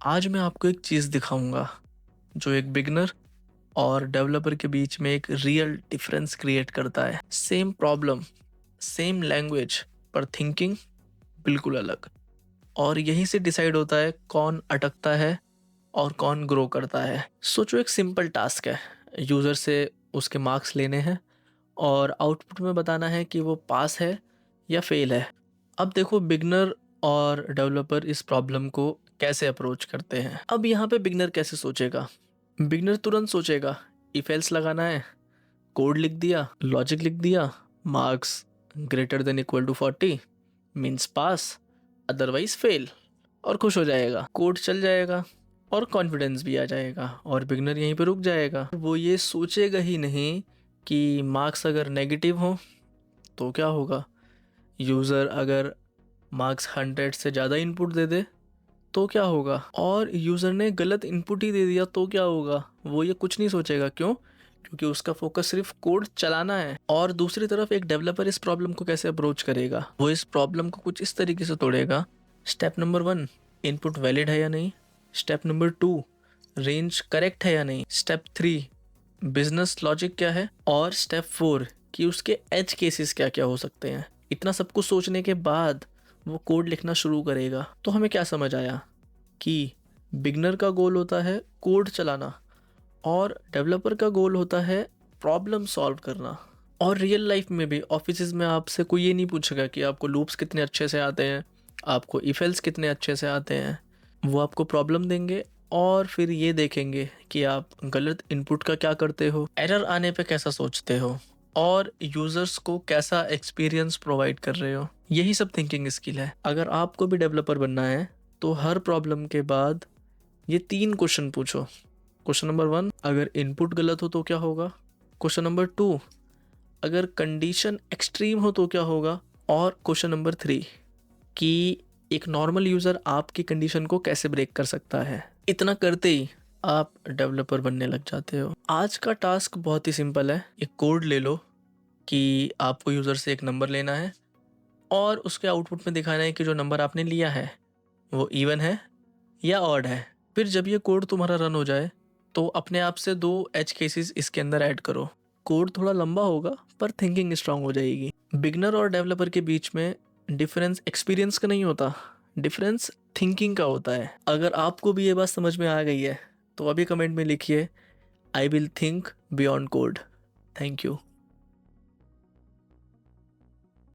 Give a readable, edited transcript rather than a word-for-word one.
आज मैं आपको एक चीज़ दिखाऊंगा जो एक बिगनर और डेवलपर के बीच में एक रियल डिफरेंस क्रिएट करता है। सेम प्रॉब्लम, सेम लैंग्वेज, पर थिंकिंग बिल्कुल अलग। और यहीं से डिसाइड होता है कौन अटकता है और कौन ग्रो करता है। सोचो, एक सिंपल टास्क है, यूज़र से उसके मार्क्स लेने हैं और आउटपुट में बताना है कि वो पास है या फेल है। अब देखो, बिगनर और डेवलपर इस प्रॉब्लम को कैसे अप्रोच करते हैं। अब यहाँ पे बिगनर कैसे सोचेगा? बिगनर तुरंत सोचेगा इफ एल्स लगाना है, कोड लिख दिया, लॉजिक लिख दिया, marks greater than equal to 40 means pass, otherwise fail, और खुश हो जाएगा। कोड चल जाएगा और कॉन्फिडेंस भी आ जाएगा और बिगनर यहीं पे रुक जाएगा। वो ये सोचेगा ही नहीं कि मार्क्स अगर नेगेटिव हो तो क्या होगा, यूज़र अगर मार्क्स 100 से ज़्यादा इनपुट दे दे तो क्या होगा, और यूज़र ने गलत इनपुट ही दे दिया तो क्या होगा। वो ये कुछ नहीं सोचेगा। क्यों? क्योंकि उसका फोकस सिर्फ कोड चलाना है। और दूसरी तरफ एक डेवलपर इस प्रॉब्लम को कैसे अप्रोच करेगा? वो इस प्रॉब्लम को कुछ इस तरीके से तोड़ेगा। स्टेप नंबर 1, इनपुट वैलिड है या नहीं। स्टेप नंबर 2, रेंज करेक्ट है या नहीं। स्टेप 3, बिजनेस लॉजिक क्या है। और स्टेप 4, कि उसके एज केसेस क्या क्या हो सकते हैं। इतना सब कुछ सोचने के बाद वो कोड लिखना शुरू करेगा। तो हमें क्या समझ आया कि बिगनर का गोल होता है कोड चलाना और डेवलपर का गोल होता है प्रॉब्लम सॉल्व करना। और रियल लाइफ में भी ऑफिस में आपसे कोई ये नहीं पूछेगा कि आपको लूप्स कितने अच्छे से आते हैं, आपको इफ एल्स कितने अच्छे से आते हैं। वो आपको प्रॉब्लम देंगे और फिर ये देखेंगे कि आप गलत इनपुट का क्या करते हो, एरर आने पे कैसा सोचते हो, और यूजर्स को कैसा एक्सपीरियंस प्रोवाइड कर रहे हो। यही सब थिंकिंग स्किल है। अगर आपको भी डेवलपर बनना है तो हर प्रॉब्लम के बाद ये 3 क्वेश्चन पूछो। क्वेश्चन नंबर 1, अगर इनपुट गलत हो तो क्या होगा। क्वेश्चन नंबर 2, अगर कंडीशन एक्सट्रीम हो तो क्या होगा। और क्वेश्चन नंबर 3, कि एक नॉर्मल यूज़र आपकी कंडीशन को कैसे ब्रेक कर सकता है। इतना करते ही आप डेवलपर बनने लग जाते हो। आज का टास्क बहुत ही सिंपल है। एक कोड ले लो कि आपको यूज़र से एक नंबर लेना है और उसके आउटपुट में दिखाना है कि जो नंबर आपने लिया है वो इवन है या ऑड है। फिर जब ये कोड तुम्हारा रन हो जाए तो अपने आप से 2 एज केसेस इसके अंदर ऐड करो। कोड थोड़ा लंबा होगा पर थिंकिंग स्ट्रांग हो जाएगी। बिगनर और डेवलपर के बीच में डिफरेंस एक्सपीरियंस का नहीं होता, डिफरेंस थिंकिंग का होता है। अगर आपको भी ये बात समझ में आ गई है तो अभी कमेंट में लिखिए, I will think beyond code. Thank you.